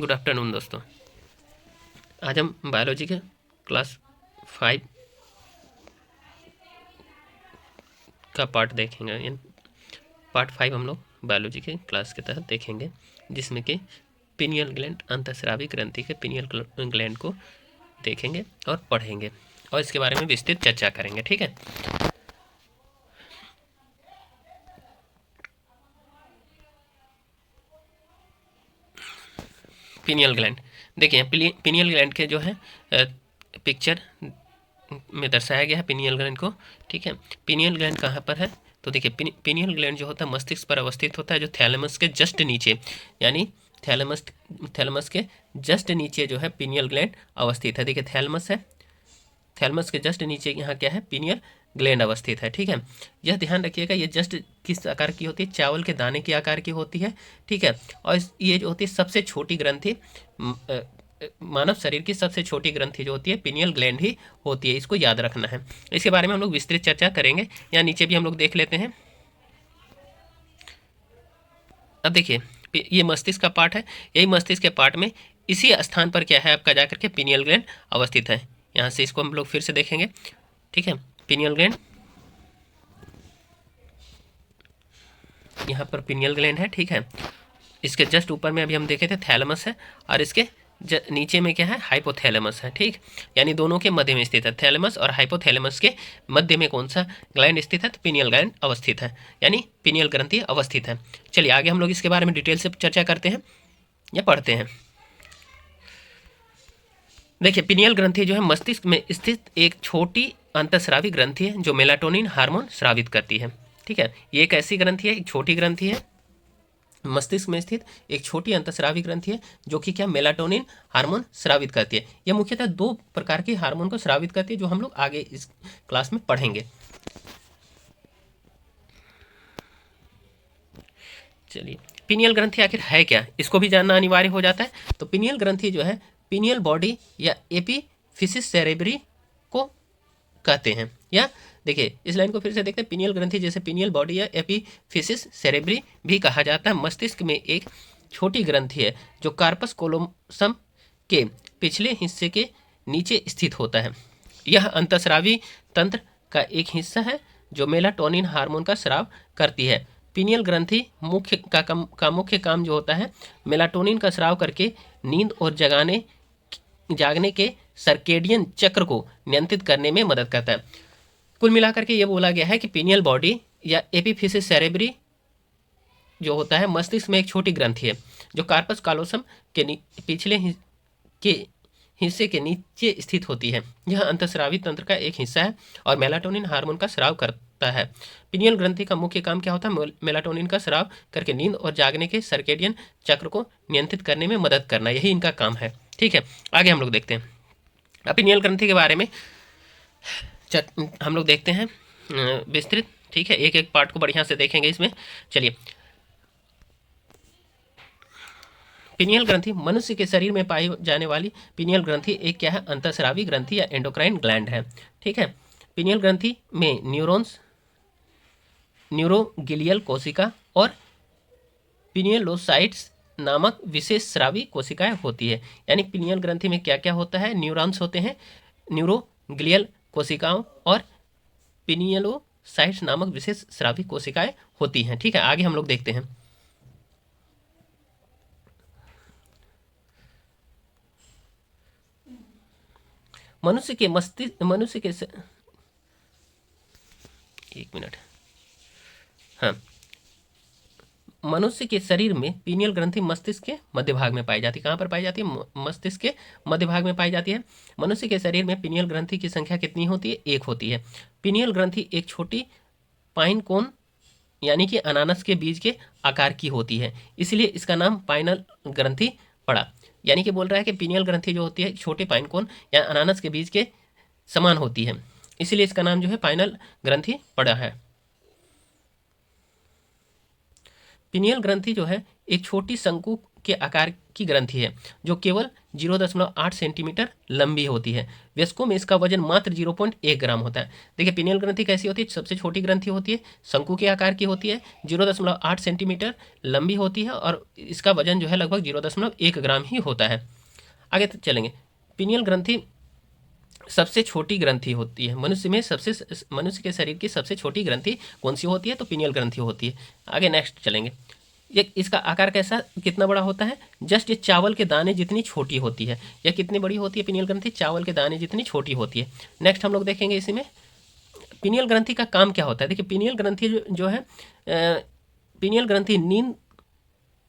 Good afternoon दोस्तों। आज हम बायोलॉजी के क्लास 5 का पार्ट देखेंगे। पार्ट 5 हम लोग बायोलॉजी के क्लास के तहत देखेंगे, जिसमें कि पिनियल ग्लैंड, अंतःस्रावी ग्रंथि के पिनियल ग्लैंड को देखेंगे और पढ़ेंगे और इसके बारे में विस्तृत चर्चा करेंगे। ठीक है, पिनियल ग्लैंड देखिए। पिनियल ग्लैंड के जो है पिक्चर में दर्शाया गया है पिनियल ग्लैंड को। ठीक है, पिनियल ग्लैंड कहाँ पर है? तो देखिए, पिनियल ग्लैंड जो होता है मस्तिष्क पर अवस्थित होता है, जो थैलेमस के जस्ट नीचे, यानी थैलेमस के जस्ट नीचे जो है पिनियल ग्लैंड अवस्थित है। देखिए, थैलेमस के जस्ट नीचे यहाँ क्या है? पिनियल ग्लैंड अवस्थित है। ठीक है, यह ध्यान रखिएगा, ये जस्ट किस आकार की होती है? चावल के दाने के आकार की होती है। ठीक है, और ये जो होती है सबसे छोटी ग्रंथि, मानव शरीर की सबसे छोटी ग्रंथि जो होती है पिनियल ग्लैंड ही होती है। इसको याद रखना है, इसके बारे में हम लोग विस्तृत चर्चा करेंगे। यहाँ नीचे भी हम लोग देख लेते हैं। अब देखिए, ये मस्तिष्क का पार्ट है, यही मस्तिष्क के पार्ट में इसी स्थान पर क्या है आपका जाकर के पिनियल ग्लैंड अवस्थित है। यहाँ से इसको हम लोग फिर से देखेंगे। ठीक है, पिनियल ग्लैंड, यहाँ पर पिनियल ग्लैंड है। ठीक है, इसके जस्ट ऊपर में अभी हम देखे थे थैलेमस है, और इसके नीचे में क्या है? हाइपोथैलेमस है। ठीक, यानी दोनों के मध्य में स्थित है। थैलेमस और हाइपोथैलेमस के मध्य में कौन सा ग्लैंड स्थित है? तो पिनियल ग्लैंड अवस्थित है, यानी पिनियल ग्रंथि अवस्थित है। चलिए आगे हम लोग इसके बारे में डिटेल से चर्चा करते हैं या पढ़ते हैं। देखिए, पिनियल ग्रंथि जो है मस्तिष्क में स्थित एक छोटी अंतःस्रावी ग्रंथि है जो मेलाटोनिन हार्मोन स्रावित करती है। ठीक है, ये एक ऐसी ग्रंथि है, एक छोटी ग्रंथि है, मस्तिष्क में स्थित एक छोटी अंतःस्रावी ग्रंथि है जो कि क्या? मेलाटोनिन हार्मोन स्रावित करती है। यह मुख्यतः 2 प्रकार के हार्मोन को स्रावित करती है, जो हम लोग आगे इस क्लास में पढ़ेंगे। चलिए, पिनियल ग्रंथि आखिर है क्या, इसको भी जानना अनिवार्य हो जाता है। तो पिनियल ग्रंथि जो है पिनियल बॉडी या एपीफिसिस सेरेब्री को कहते हैं। या देखिए, इस लाइन को फिर से देखते हैं। पिनियल ग्रंथि जैसे पिनियल बॉडी या एपीफिसिस सेरेब्री भी कहा जाता है, मस्तिष्क में एक छोटी ग्रंथि है जो कार्पस कोलोसम के पिछले हिस्से के नीचे स्थित होता है। यह अंतःस्रावी तंत्र का एक हिस्सा है जो मेलाटोनिन हार्मोन का स्राव करती है। पिनियल ग्रंथि मुख्य काम जो होता है मेलाटोनिन का स्राव करके नींद और जागने के सर्केडियन चक्र को नियंत्रित करने में मदद करता है। कुल मिलाकर के ये बोला गया है कि पिनियल बॉडी या एपीफिसिस सेरेब्री जो होता है मस्तिष्क में एक छोटी ग्रंथि है जो कार्पस कालोसम के पिछले के हिस्से के नीचे स्थित होती है। यह अंतःस्रावी तंत्र का एक हिस्सा है और मेलाटोनिन हार्मोन का स्राव करता है। पिनियल ग्रंथि का मुख्य काम क्या होता है? मेलाटोनिन का स्राव करके नींद और जागने के सर्केडियन चक्र को नियंत्रित करने में मदद करना, यही इनका काम है। ठीक है, आगे हम लोग देखते हैं। अब पिनियल ग्रंथि के बारे में हम लोग देखते हैं विस्तृत। ठीक है, एक एक पार्ट को बढ़िया से देखेंगे इसमें। चलिए, पिनियल ग्रंथि मनुष्य के शरीर में पाई जाने वाली पिनियल ग्रंथि एक क्या है? अंतःस्रावी ग्रंथि या एंडोक्राइन ग्लैंड है। ठीक है, पिनियल ग्रंथि में न्यूरोगिलियल कोशिका और पिनियलोसाइट्स नामक विशेष स्रावी कोशिकाएं होती है। यानी पिनियल ग्रंथि में क्या क्या होता है? न्यूरॉन्स होते हैं, न्यूरोग्लियल कोशिकाओं और पिनियलोसाइट्स नामक विशेष स्रावी कोशिकाएं होती हैं। ठीक है, आगे हम लोग देखते हैं। एक मिनट। हाँ, मनुष्य के शरीर में पिनियल ग्रंथि मस्तिष्क के मध्य भाग में पाई जाती है। कहाँ पर पाई जाती है? मस्तिष्क के मध्य भाग में पाई जाती है। मनुष्य के शरीर में पिनियल ग्रंथि की संख्या कितनी होती है? 1 होती है। पिनियल ग्रंथि एक छोटी पाइन कोन यानी कि अनानास के बीज के आकार की होती है, इसलिए इसका नाम पाइनल ग्रंथि पड़ा। यानी कि बोल रहा है कि पिनियल ग्रंथि जो होती है छोटे पाइन कोन या अनानास के बीज के समान होती है, इसलिए इसका नाम जो है पाइनल ग्रंथि पड़ा है। पिनियल ग्रंथि जो है एक छोटी शंकु के आकार की ग्रंथि है जो केवल 0.8 सेंटीमीटर लंबी होती है। वयस्कों में इसका वजन मात्र 0.1 ग्राम होता है। देखिए पिनियल ग्रंथि कैसी होती है, सबसे छोटी ग्रंथि होती है, शंकु के आकार की होती है, 0.8 सेंटीमीटर लंबी होती है और इसका वजन जो है लगभग 0.1 ग्राम ही होता है। आगे चलेंगे। पिनियल ग्रंथि सबसे छोटी ग्रंथि होती है। मनुष्य के शरीर की सबसे छोटी ग्रंथि कौन सी होती है, तो पिनियल ग्रंथि होती है। आगे नेक्स्ट चलेंगे। ये इसका आकार कैसा कितना बड़ा होता है, जस्ट ये चावल के दाने जितनी छोटी होती है। यह कितनी बड़ी होती है पिनियल ग्रंथि, चावल के दाने जितनी छोटी होती है। नेक्स्ट हम लोग देखेंगे इसी में पिनियल ग्रंथि का काम क्या होता है। देखिए पिनियल ग्रंथि जो है पिनियल ग्रंथि नींद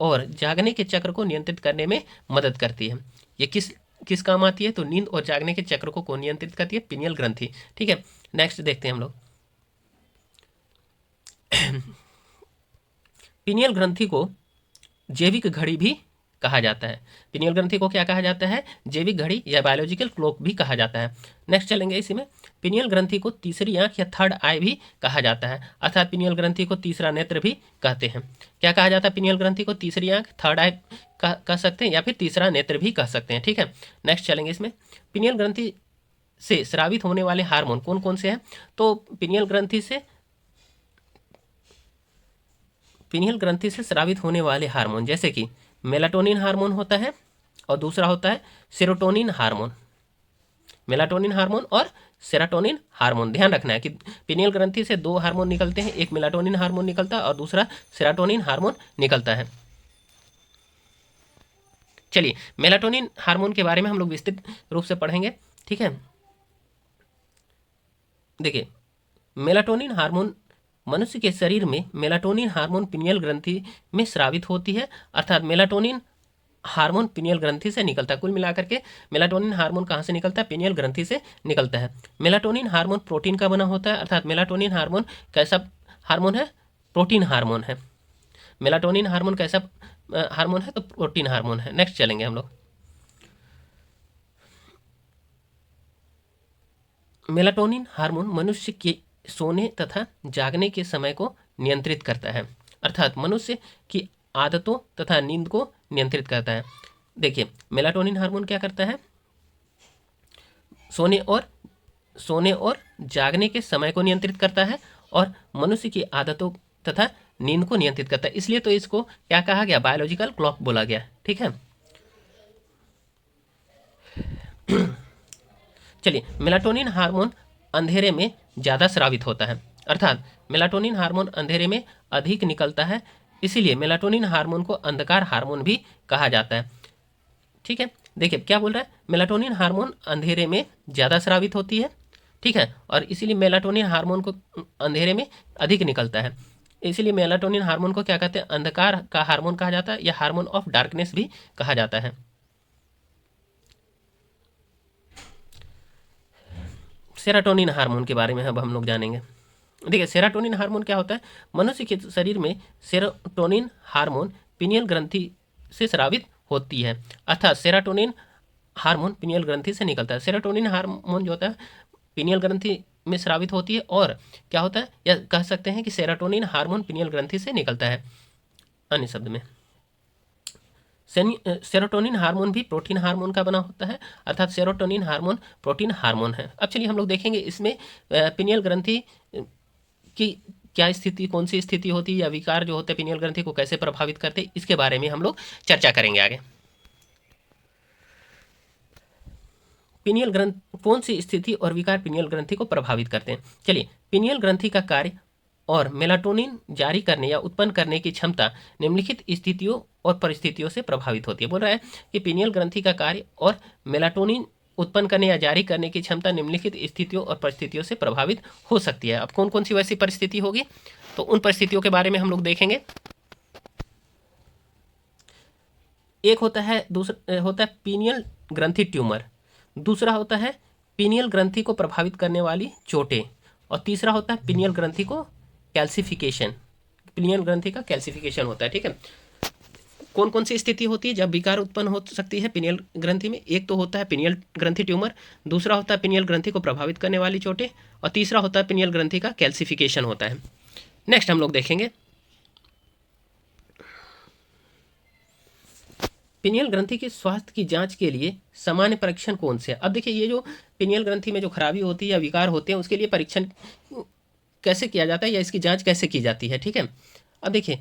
और जागने के चक्र को नियंत्रित करने में मदद करती है। ये किस काम आती है, तो नींद और जागने के चक्र को नियंत्रित करती है पिनियल ग्रंथि। ठीक है, नेक्स्ट देखते हैं हम लोग। पिनियल ग्रंथि को जैविक घड़ी भी कहा जाता है। पिनियल ग्रंथि को क्या कहा जाता है, जैविक घड़ी या बायोलॉजिकल क्लॉक भी कहा जाता है। नेक्स्ट चलेंगे इसी में। पिनियल ग्रंथि को तीसरी आंख या थर्ड आई भी कहा जाता है, अर्थात पिनियल ग्रंथि को तीसरा नेत्र भी कहते हैं। क्या कहा जाता है, पिनियल ग्रंथि को तीसरी आंख, थर्ड आई कह सकते हैं या फिर तीसरा नेत्र भी कह सकते हैं। ठीक है, नेक्स्ट चलेंगे इसमें। पिनियल ग्रंथि से स्रावित होने वाले हार्मोन कौन कौन से हैं, तो पिनियल ग्रंथि से स्रावित होने वाले हार्मोन जैसे कि मेलाटोनिन हार्मोन होता है और दूसरा होता है सेरोटोनिन हार्मोन। मेलाटोनिन हार्मोन और सेरोटोनिन हार्मोन, ध्यान रखना है कि पिनियल ग्रंथि से दो हार्मोन निकलते हैं, एक मेलाटोनिन हार्मोन निकलता है और दूसरा सेरोटोनिन हार्मोन निकलता है। चलिए मेलाटोनिन हार्मोन के बारे में हम लोग विस्तृत रूप से पढ़ेंगे। ठीक है, देखिए मेलाटोनिन हार्मोन मनुष्य के शरीर में मेलाटोनिन हार्मोन पिनियल ग्रंथि में स्रावित होती है, अर्थात मेलाटोनिन हार्मोन पिनियल ग्रंथि से निकलता है। कुल मिलाकर के मेलाटोनिन हार्मोन कहाँ से निकलता है, पिनियल ग्रंथि से निकलता है। मेलाटोनिन हार्मोन प्रोटीन का बना होता है, अर्थात मेलाटोनिन हार्मोन कैसा हार्मोन है, प्रोटीन हार्मोन है। मेलाटोनिन हार्मोन कैसा हार्मोन है, तो प्रोटीन हार्मोन है। नेक्स्ट चलेंगे हम लोग। मेलाटोनिन हार्मोन मनुष्य के सोने तथा जागने के समय को नियंत्रित करता है, अर्थात मनुष्य की आदतों तथा नींद को नियंत्रित करता है। देखिए मेलाटोनिन हार्मोन क्या करता है, सोने और जागने के समय को नियंत्रित करता है और मनुष्य की आदतों तथा नींद को नियंत्रित करता है। इसलिए तो इसको क्या कहा गया, बायोलॉजिकल क्लॉक बोला गया। ठीक है, चलिए मेलाटोनिन हार्मोन अंधेरे में ज़्यादा स्रावित होता है, अर्थात मेलाटोनिन हार्मोन अंधेरे में अधिक निकलता है, इसीलिए मेलाटोनिन हार्मोन को अंधकार हार्मोन भी कहा जाता है। ठीक है, देखिए क्या बोल रहा है, मेलाटोनिन हार्मोन अंधेरे में ज़्यादा स्रावित होती है। ठीक है, और इसीलिए मेलाटोनिन हार्मोन को अंधेरे में अधिक निकलता है, इसीलिए मेलाटोनिन हार्मोन को क्या कहते हैं, अंधकार का हार्मोन कहा जाता है या हार्मोन ऑफ डार्कनेस भी कहा जाता है। सेरोटोनिन हार्मोन के बारे में अब हम लोग जानेंगे। देखिए सेरोटोनिन हार्मोन क्या होता है, मनुष्य के शरीर में सेरोटोनिन हार्मोन पिनियल ग्रंथि से स्रावित होती है, अर्थात सेरोटोनिन हार्मोन पिनियल ग्रंथि से निकलता है। सेरोटोनिन हार्मोन जो होता है पिनियल ग्रंथि में स्रावित होती है और क्या होता है, या कह सकते हैं कि सेरोटोनिन हार्मोन पिनियल ग्रंथि से निकलता है। अन्य शब्द में सेरोटोनिन हार्मोन भी प्रोटीन हार्मोन का बना होता है, अर्थात सेरोटोनिन हार्मोन प्रोटीन हार्मोन है। अब चलिए हम लोग देखेंगे इसमें पिनियल ग्रंथि की क्या स्थिति, कौन सी स्थिति होती है या विकार जो होते हैं पिनियल ग्रंथि को कैसे प्रभावित करते हैं, इसके बारे में हम लोग चर्चा करेंगे आगे। पिनियल ग्रंथि कौन सी स्थिति और विकार पिनियल ग्रंथि को प्रभावित करते हैं। चलिए पिनियल ग्रंथि का कार्य और मेलाटोनिन जारी करने या उत्पन्न करने की क्षमता निम्नलिखित स्थितियों और परिस्थितियों से प्रभावित होती है। बोल रहा है कि पिनियल ग्रंथि का कार्य और मेलाटोनिन उत्पन्न करने या जारी करने की क्षमता निम्नलिखित स्थितियों और परिस्थितियों से प्रभावित हो सकती है। अब कौन कौन सी वैसी परिस्थिति होगी, तो उन परिस्थितियों के बारे में हम लोग देखेंगे। एक होता है पिनियल ग्रंथि ट्यूमर, दूसरा होता है पिनियल ग्रंथि को प्रभावित करने वाली चोटें और तीसरा होता है पिनियल ग्रंथि को कैल्सिफिकेशन, पिनियल ग्रंथि का कैल्सिफिकेशन होता है। ठीक है, कौन कौन सी स्थिति होती है जब विकार उत्पन्न हो सकती है पिनियल ग्रंथि में, एक तो होता है पिनियल ग्रंथि ट्यूमर, दूसरा होता है पिनियल ग्रंथि को प्रभावित करने वाली चोटें और तीसरा होता है पिनियल ग्रंथि का कैल्सिफिकेशन होता है। नेक्स्ट हम लोग देखेंगे पिनियल ग्रंथि के स्वास्थ्य की जांच के लिए सामान्य परीक्षण कौन से हैं? अब देखिए, ये जो पिनियल ग्रंथि में जो खराबी होती है या विकार होते हैं, उसके लिए परीक्षण कैसे किया जाता है या इसकी जांच कैसे की जाती है, ठीक है। अब देखिए,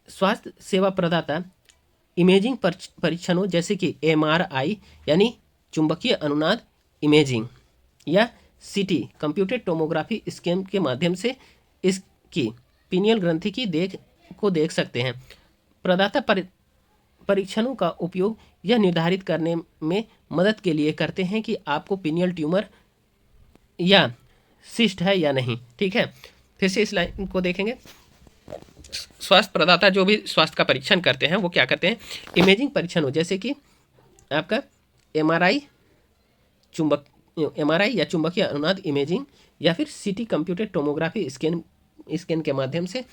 स्वास्थ्य सेवा प्रदाता इमेजिंग परीक्षणों जैसे कि MRI यानी चुंबकीय अनुनाद इमेजिंग या CT कंप्यूटेड टोमोग्राफी स्कैन के माध्यम से इसकी पिनियल ग्रंथि की देख सकते हैं। प्रदाता परीक्षणों का उपयोग यह निर्धारित करने में मदद के लिए करते हैं कि आपको पिनियल ट्यूमर या सिस्ट है या नहीं, ठीक है। फिर से इस लाइन को देखेंगे। स्वास्थ्य प्रदाता जो भी स्वास्थ्य का परीक्षण करते हैं वो क्या करते हैं, इमेजिंग परीक्षणों जैसे कि आपका MRI या चुंबकीय अनुनाद इमेजिंग या फिर CT कंप्यूटेड टोमोग्राफी स्कैन के माध्यम से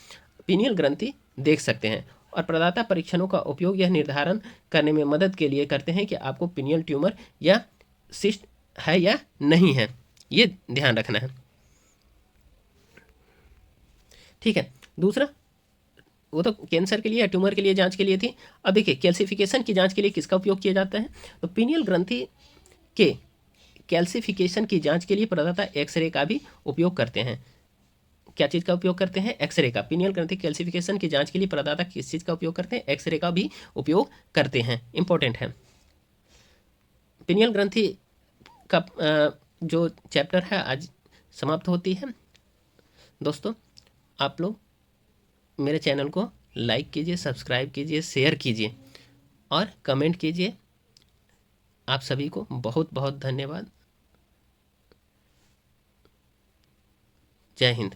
पिनियल ग्रंथि देख सकते हैं। और प्रदाता परीक्षणों का उपयोग यह निर्धारण करने में मदद के लिए करते हैं कि आपको पिनियल ट्यूमर या सिस्ट है या नहीं है, ये ध्यान रखना है, ठीक है। दूसरा, वो तो कैंसर के लिए या ट्यूमर के लिए जांच के लिए थी। अब देखिए, कैल्सिफिकेशन की जांच के लिए किसका उपयोग किया जाता है, तो पिनियल ग्रंथि के कैल्सिफिकेशन की जांच के लिए प्रदाता एक्सरे का भी उपयोग करते हैं। क्या चीज़ का उपयोग करते हैं, एक्सरे का। पिनियल ग्रंथि कैल्सिफिकेशन की जांच के लिए प्रदाता किस चीज़ का उपयोग करते हैं, एक्सरे का भी उपयोग करते हैं, इंपॉर्टेंट है। पिनियल ग्रंथि का जो चैप्टर है आज समाप्त होती है। दोस्तों, आप लोग मेरे चैनल को लाइक कीजिए, सब्सक्राइब कीजिए, शेयर कीजिए और कमेंट कीजिए। आप सभी को बहुत बहुत धन्यवाद। जय हिंद।